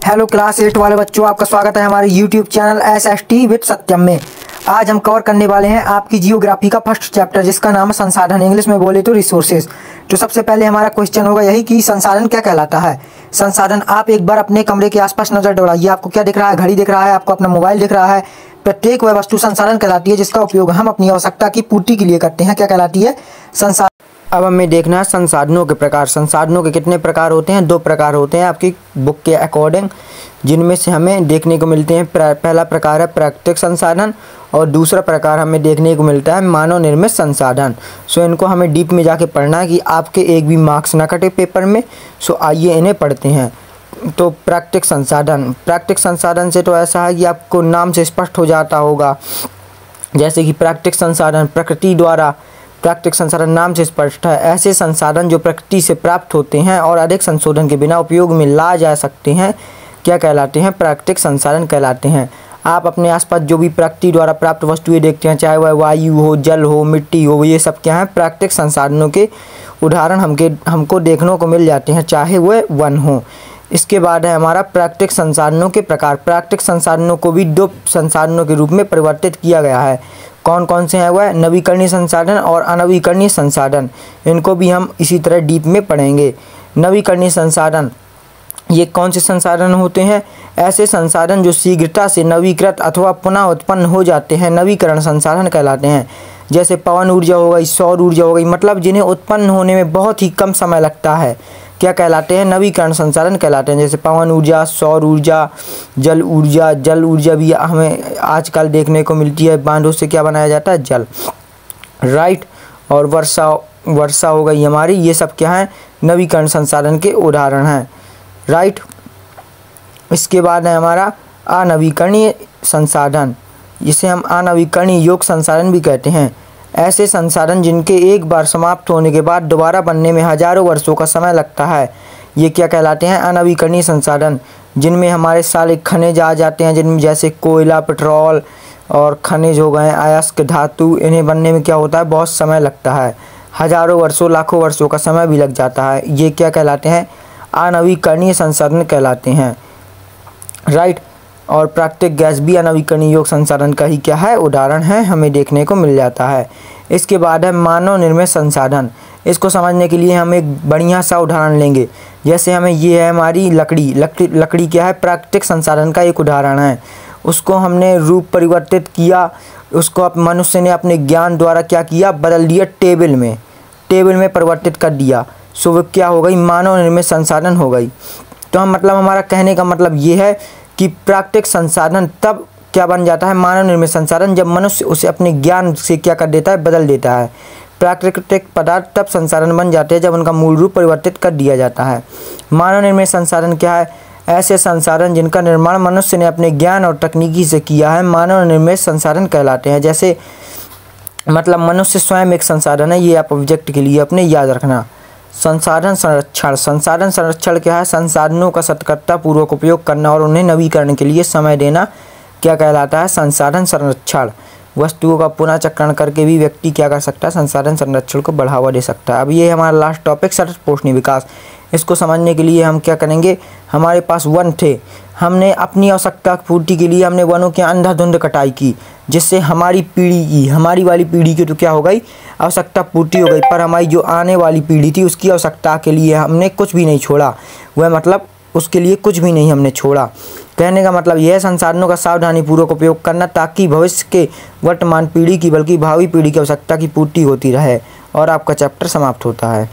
Hello class 8 वाले बच्चों, आपका स्वागत है हमारे यूट्यूब चैनल SST विद सत्यम में। आज हम कवर करने वाले हैं आपकी जियोग्राफी का फर्स्ट चैप्टर, जिसका नाम है संसाधन, इंग्लिश में बोले तो रिसोर्सेज। तो सबसे पहले हमारा क्वेश्चन होगा यही कि संसाधन क्या कहलाता है। संसाधन, आप एक बार अपने कमरे के आसपास नजर दौड़ाइए। आपको क्या दिख रहा है? घड़ी दिख रहा है, आपको अपना मोबाइल दिख रहा है। प्रत्येक वह वस्तु संसाधन कहलाती है जिसका उपयोग हम अपनी आवश्यकता की पूर्ति के लिए करते हैं। क्या कहलाती है? संसाधन। अब हमें देखना है संसाधनों के प्रकार। संसाधनों के कितने प्रकार होते हैं? 2 प्रकार होते हैं आपकी बुक के अकॉर्डिंग, जिनमें से हमें देखने को मिलते हैं। पहला प्रकार है प्राकृतिक संसाधन और दूसरा प्रकार हमें देखने को मिलता है मानव निर्मित संसाधन। सो इनको हमें डीप में जाके पढ़ना है कि आपके एक भी मार्क्स ना कटे पेपर में। सो आइए इन्हें पढ़ते हैं। तो प्राकृतिक संसाधन, प्राकृतिक संसाधन से तो ऐसा है कि आपको नाम से स्पष्ट हो जाता होगा, जैसे कि प्राकृतिक संसाधन प्रकृति द्वारा। प्राकृतिक संसाधन नाम से स्पष्ट है, ऐसे संसाधन जो प्रकृति से प्राप्त होते हैं और अधिक संशोधन के बिना उपयोग में ला जा सकते हैं, क्या कहलाते हैं? प्राकृतिक संसाधन कहलाते हैं। आप अपने आसपास जो भी प्रकृति द्वारा प्राप्त वस्तुएं देखते हैं, चाहे वह वायु हो, जल हो, मिट्टी हो, ये सब क्या है? प्राकृतिक संसाधनों के उदाहरण हमको देखने को मिल जाते हैं, चाहे वह वन हो। इसके बाद है हमारा प्राकृतिक संसाधनों के प्रकार। प्राकृतिक संसाधनों को भी 2 संसाधनों के रूप में परिवर्तित किया गया है। कौन कौन से हैं? वह नवीकरणीय संसाधन और अनवीकरणीय संसाधन। इनको भी हम इसी तरह डीप में पढ़ेंगे। नवीकरणीय संसाधन, ये कौन से संसाधन होते हैं? ऐसे संसाधन जो शीघ्रता से नवीकृत अथवा पुनः उत्पन्न हो जाते हैं, नवीकरण संसाधन कहलाते हैं। जैसे पवन ऊर्जा हो गई, सौर ऊर्जा हो गई, मतलब जिन्हें उत्पन्न होने में बहुत ही कम समय लगता है, क्या कहलाते हैं? नवीकरण संसाधन कहलाते हैं। जैसे पवन ऊर्जा, सौर ऊर्जा, जल ऊर्जा। जल ऊर्जा भी हमें आजकल देखने को मिलती है, बांधों से क्या बनाया जाता है? जल, राइट। और वर्षा हो गई हमारी, ये सब क्या है? नवीकरण संसाधन के उदाहरण हैं, राइट। इसके बाद है हमारा अनवीकरणीय संसाधन, जिसे हम अनवीकरणीय योग्य संसाधन भी कहते हैं। ऐसे संसाधन जिनके एक बार समाप्त होने के बाद दोबारा बनने में हजारों वर्षों का समय लगता है, ये क्या कहलाते हैं? अनवीकरणीय संसाधन। जिनमें हमारे सारे खनिज आ जाते हैं, जिनमें जैसे कोयला, पेट्रोल और खनिज हो गए, अयस्क धातु, इन्हें बनने में क्या होता है? बहुत समय लगता है, हजारों वर्षों, लाखों वर्षों का समय भी लग जाता है। ये क्या कहलाते हैं? अनवीकरणीय संसाधन कहलाते हैं, राइट। और प्राकृतिक गैस भी अनवीकरणीय योग्य संसाधन का ही क्या है? उदाहरण है, हमें देखने को मिल जाता है। इसके बाद है मानव निर्मित संसाधन। इसको समझने के लिए हम एक बढ़िया सा उदाहरण लेंगे। जैसे हमें ये है हमारी लकड़ी। लकड़ी क्या है? प्राकृतिक संसाधन का एक उदाहरण है। उसको हमने रूप परिवर्तित किया, उसको मनुष्य ने अपने ज्ञान द्वारा क्या किया? बदल दिया, टेबल में परिवर्तित कर दिया। सो वो क्या हो गई? मानव निर्मित संसाधन हो गई। तो हमारा कहने का मतलब ये है कि प्राकृतिक संसाधन तब क्या बन जाता है? मानव निर्मित संसाधन, जब मनुष्य उसे अपने ज्ञान से क्या कर देता है? बदल देता है। प्राकृतिक पदार्थ तब संसाधन बन जाते हैं जब उनका मूल रूप परिवर्तित कर दिया जाता है। मानव निर्मित संसाधन क्या है? ऐसे संसाधन जिनका निर्माण मनुष्य ने अपने ज्ञान और तकनीकी से किया है, मानव निर्मित संसाधन कहलाते हैं। जैसे मनुष्य स्वयं एक संसाधन है, ये आप ऑब्जेक्ट के लिए अपने याद रखना। संसाधन संरक्षण। संसाधन संरक्षण क्या है? संसाधनों का सतर्कता पूर्वक उपयोग करना और उन्हें नवीकरण के लिए समय देना, क्या कहलाता है? संसाधन संरक्षण। वस्तुओं का पुनः चक्रण करके भी व्यक्ति क्या कर सकता है? संसाधन संरक्षण को बढ़ावा दे सकता है। अब ये हमारा लास्ट टॉपिक, सतत पोषणीय विकास। इसको समझने के लिए हम क्या करेंगे? हमारे पास वन थे, हमने अपनी आवश्यकता पूर्ति के लिए हमने वनों की अंधाधुंध कटाई की, जिससे हमारी वाली पीढ़ी की तो क्या हो गई? आवश्यकता पूर्ति हो गई। पर हमारी जो आने वाली पीढ़ी थी, उसकी आवश्यकता के लिए हमने कुछ भी नहीं छोड़ा। वह उसके लिए कुछ भी नहीं हमने छोड़ा। कहने का मतलब यह है, संसाधनों का सावधानीपूर्वक उपयोग करना, ताकि भविष्य के वर्तमान पीढ़ी की बल्कि भावी पीढ़ी की आवश्यकता की पूर्ति होती रहे। और आपका चैप्टर समाप्त होता है।